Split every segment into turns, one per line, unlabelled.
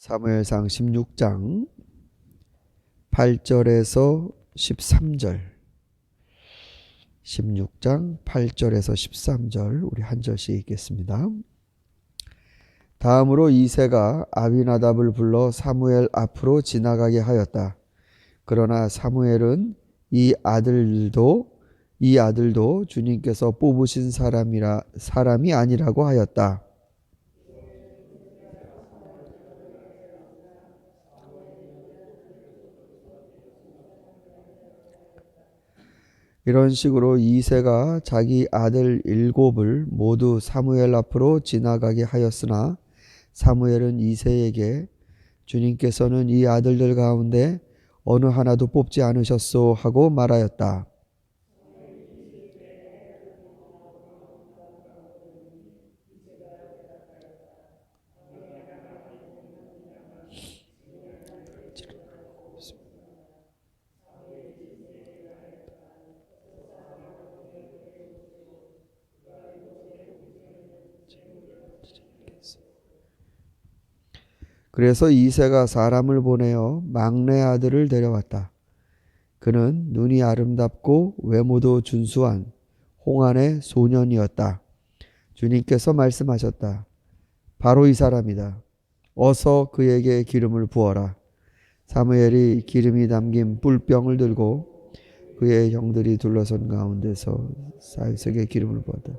사무엘상 16장 8절에서 13절 16장 8절에서 13절 우리 한 절씩 읽겠습니다. 다음으로 이새가 아비나답을 불러 사무엘 앞으로 지나가게 하였다. 그러나 사무엘은 이 아들도 주님께서 뽑으신 사람이 아니라고 하였다. 이런 식으로 이새가 자기 아들 7을 모두 사무엘 앞으로 지나가게 하였으나 사무엘은 이새에게 주님께서는 이 아들들 가운데 어느 하나도 뽑지 않으셨소 하고 말하였다. 그래서 이새가 사람을 보내어 막내 아들을 데려왔다. 그는 눈이 아름답고 외모도 준수한 홍안의 소년이었다. 주님께서 말씀하셨다. 바로 이 사람이다. 어서 그에게 기름을 부어라. 사무엘이 기름이 담긴 뿔병을 들고 그의 형들이 둘러선 가운데서 사유석에 기름을 부었다.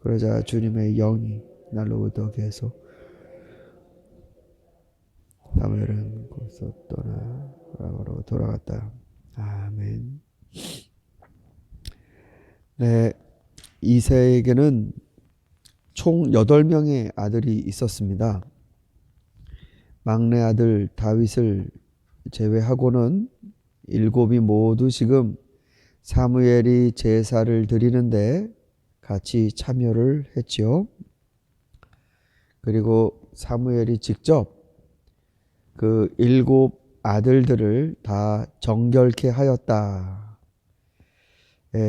그러자 주님의 영이 날로부터 계속 사무엘은 거기서 떠나 라마로 돌아갔다. 아멘. 네, 이새에게는 총 8명의 아들이 있었습니다. 막내 아들 다윗을 제외하고는 7이 모두 지금 사무엘이 제사를 드리는데 같이 참여를 했지요. 그리고 사무엘이 직접 그 7 아들들을 다 정결케 하였다.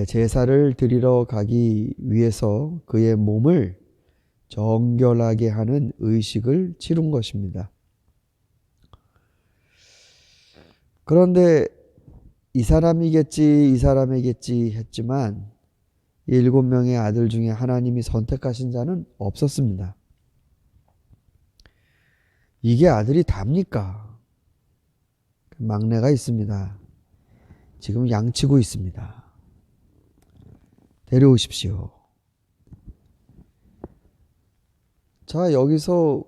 제사를 드리러 가기 위해서 그의 몸을 정결하게 하는 의식을 치룬 것입니다. 그런데 이 사람이겠지 했지만 7명의 아들 중에 하나님이 선택하신 자는 없었습니다. 이게 아들이 답니까? 막내가 있습니다. 지금 양치고 있습니다. 데려오십시오. 자, 여기서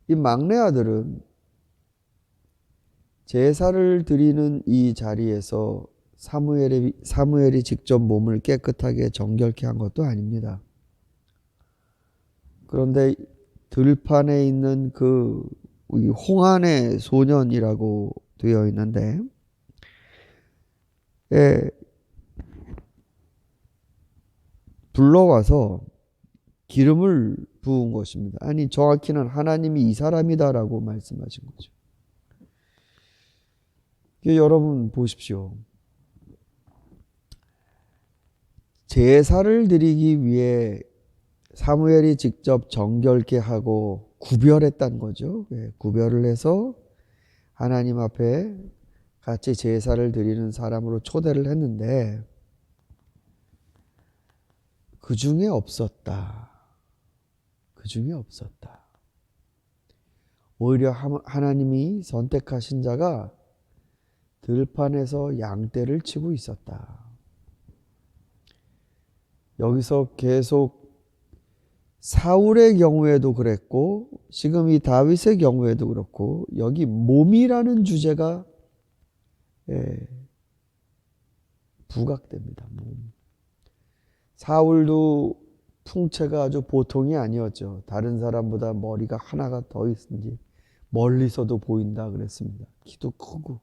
이 막내 아들은 제사를 드리는 이 자리에서 사무엘이 직접 몸을 깨끗하게 정결케 한 것도 아닙니다. 그런데 들판에 있는 그 홍안의 소년이라고 되어 있는데, 불러와서 기름을 부은 것입니다. 아니, 정확히는 하나님이 이 사람이다라고 말씀하신 거죠. 여러분 보십시오. 제사를 드리기 위해 사무엘이 직접 정결케 하고 구별했다는 거죠. 구별을 해서 하나님 앞에 같이 제사를 드리는 사람으로 초대를 했는데 그 중에 없었다. 오히려 하나님이 선택하신 자가 들판에서 양떼를 치고 있었다. 여기서 계속 사울의 경우에도 그랬고 지금 이 다윗의 경우에도 그렇고 여기 몸이라는 주제가 부각됩니다. 몸. 사울도 풍채가 아주 보통이 아니었죠. 다른 사람보다 머리가 하나가 더 있은지 멀리서도 보인다 그랬습니다. 키도 크고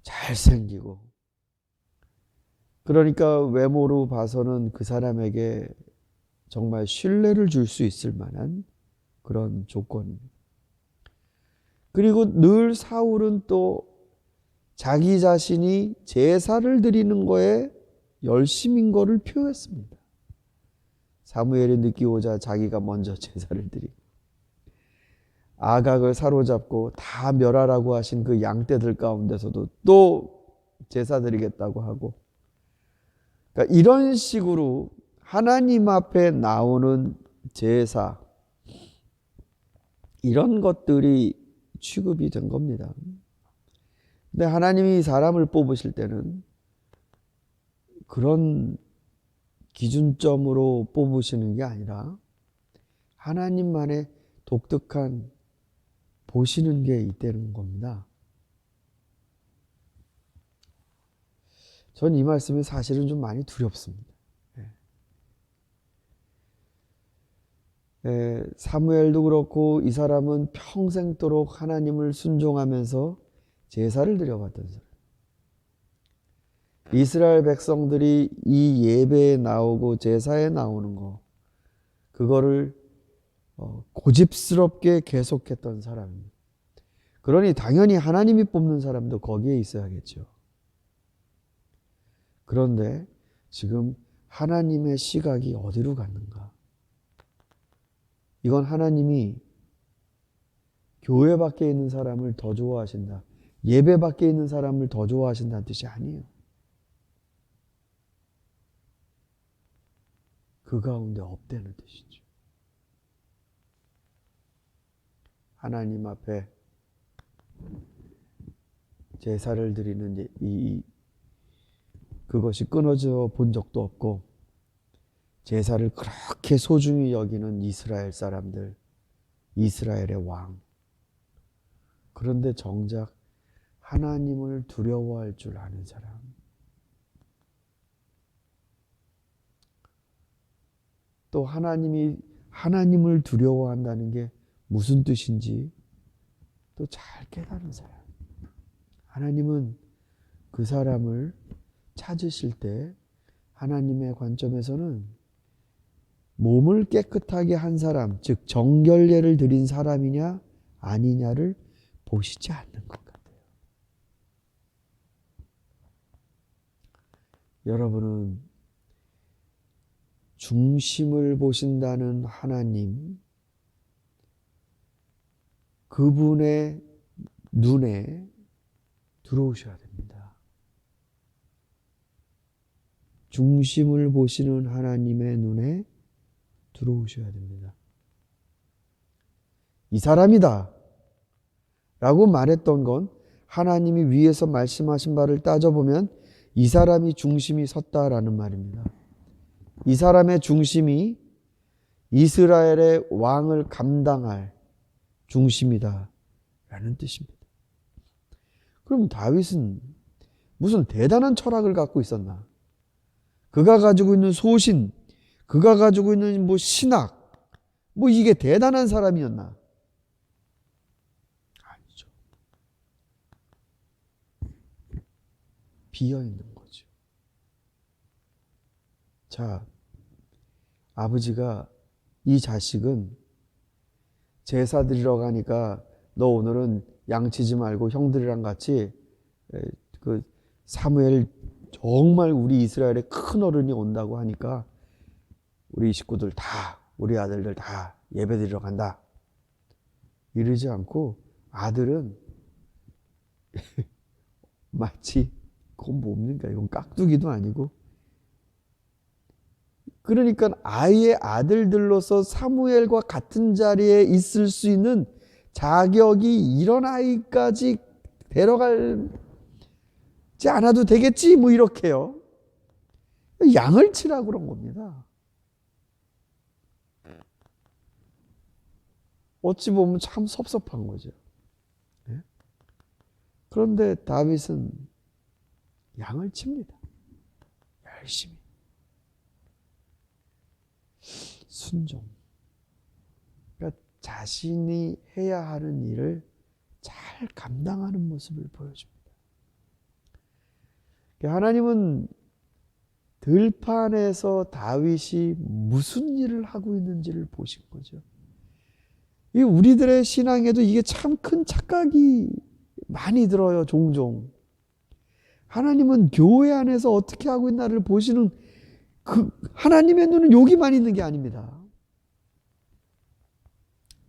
잘생기고, 그러니까 외모로 봐서는 그 사람에게 정말 신뢰를 줄 수 있을 만한 그런 조건입니다. 그리고 늘 사울은 또 자기 자신이 제사를 드리는 거에 열심인 거를 표했습니다. 사무엘이 늦게 오자 자기가 먼저 제사를 드리고 아각을 사로잡고 다 멸하라고 하신 그 양떼들 가운데서도 또 제사 드리겠다고 하고, 그러니까 이런 식으로 하나님 앞에 나오는 제사, 이런 것들이 취급이 된 겁니다. 근데 하나님이 사람을 뽑으실 때는 그런 기준점으로 뽑으시는 게 아니라 하나님만의 독특한 보시는 게 있다는 겁니다. 전 이 말씀이 사실은 좀 많이 두렵습니다. 사무엘도 그렇고 이 사람은 평생도록 하나님을 순종하면서 제사를 드려왔던 사람. 이스라엘 백성들이 이 예배에 나오고 제사에 나오는 거, 그거를 고집스럽게 계속했던 사람입니다. 그러니 당연히 하나님이 뽑는 사람도 거기에 있어야겠죠. 그런데 지금 하나님의 시각이 어디로 갔는가? 이건 하나님이 교회 밖에 있는 사람을 더 좋아하신다, 예배 밖에 있는 사람을 더 좋아하신다는 뜻이 아니에요. 그 가운데 없다는 뜻이죠. 하나님 앞에 제사를 드리는 그것이 끊어져 본 적도 없고, 제사를 그렇게 소중히 여기는 이스라엘 사람들, 이스라엘의 왕. 그런데 정작 하나님을 두려워할 줄 아는 사람, 또 하나님을 두려워한다는 게 무슨 뜻인지 또 잘 깨달은 사람. 하나님은 그 사람을 찾으실 때 하나님의 관점에서는 몸을 깨끗하게 한 사람, 즉 정결례를 드린 사람이냐 아니냐를 보시지 않는 것 같아요. 여러분은 중심을 보신다는 하나님, 그분의 눈에 들어오셔야 됩니다. 중심을 보시는 하나님의 눈에 들어오셔야 됩니다. 이 사람이다 라고 말했던 건 하나님이 위에서 말씀하신 바를 따져보면 이 사람이 중심이 섰다라는 말입니다. 이 사람의 중심이 이스라엘의 왕을 감당할 중심이다 라는 뜻입니다. 그럼 다윗은 무슨 대단한 철학을 갖고 있었나? 그가 가지고 있는 소신, 그가 가지고 있는 신학, 이게 대단한 사람이었나? 아니죠. 비어있는 거죠. 자, 아버지가 이 자식은 제사 드리러 가니까 너 오늘은 양치지 말고 형들이랑 같이 그 사무엘, 정말 우리 이스라엘의 큰 어른이 온다고 하니까 우리 식구들 다, 우리 아들들 다 예배 드리러 간다, 이러지 않고 아들은 마치 그건 뭡니까? 이건 깍두기도 아니고, 그러니까 아예 아들들로서 사무엘과 같은 자리에 있을 수 있는 자격이 이런 아이까지 데려가지 않아도 되겠지, 이렇게요. 양을 치라고 그런 겁니다. 어찌 보면 참 섭섭한 거죠. 그런데 다윗은 양을 칩니다. 열심히. 순종. 그러니까 자신이 해야 하는 일을 잘 감당하는 모습을 보여줍니다. 하나님은 들판에서 다윗이 무슨 일을 하고 있는지를 보신 거죠. 우리들의 신앙에도 이게 참 큰 착각이 많이 들어요, 종종. 하나님은 교회 안에서 어떻게 하고 있나를 보시는 그 하나님의 눈은 여기만 있는 게 아닙니다.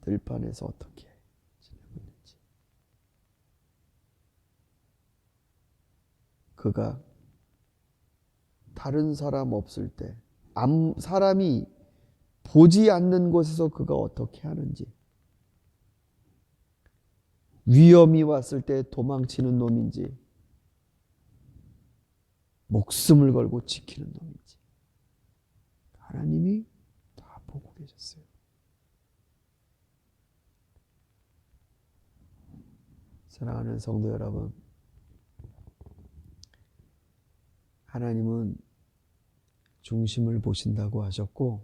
들판에서 어떻게, 그가 다른 사람 없을 때, 사람이 보지 않는 곳에서 그가 어떻게 하는지, 위험이 왔을 때 도망치는 놈인지, 목숨을 걸고 지키는 놈인지 하나님이 다 보고 계셨어요. 사랑하는 성도 여러분, 하나님은 중심을 보신다고 하셨고,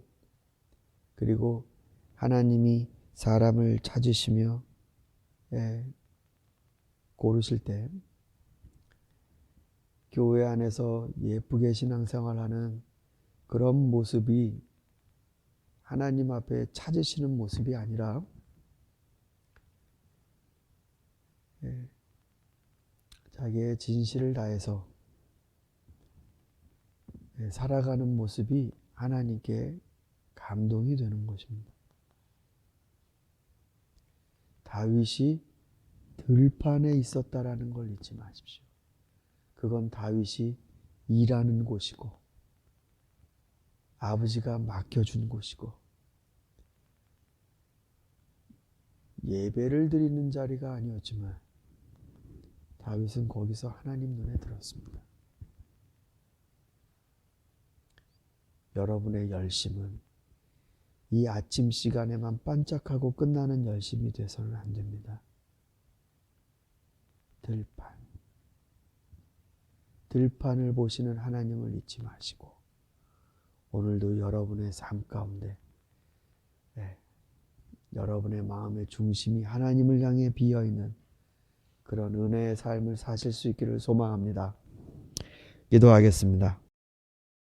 그리고 하나님이 사람을 찾으시며 고르실 때 교회 안에서 예쁘게 신앙생활하는 그런 모습이 하나님 앞에 찾으시는 모습이 아니라 자기의 진실을 다해서 살아가는 모습이 하나님께 감동이 되는 것입니다. 다윗이 들판에 있었다라는 걸 잊지 마십시오. 그건 다윗이 일하는 곳이고 아버지가 맡겨준 곳이고 예배를 드리는 자리가 아니었지만 다윗은 거기서 하나님 눈에 들었습니다. 여러분의 열심은 이 아침 시간에만 반짝하고 끝나는 열심이 돼서는 안 됩니다. 들판을 보시는 하나님을 잊지 마시고 오늘도 여러분의 삶 가운데 여러분의 마음의 중심이 하나님을 향해 비어있는 그런 은혜의 삶을 사실 수 있기를 소망합니다. 기도하겠습니다.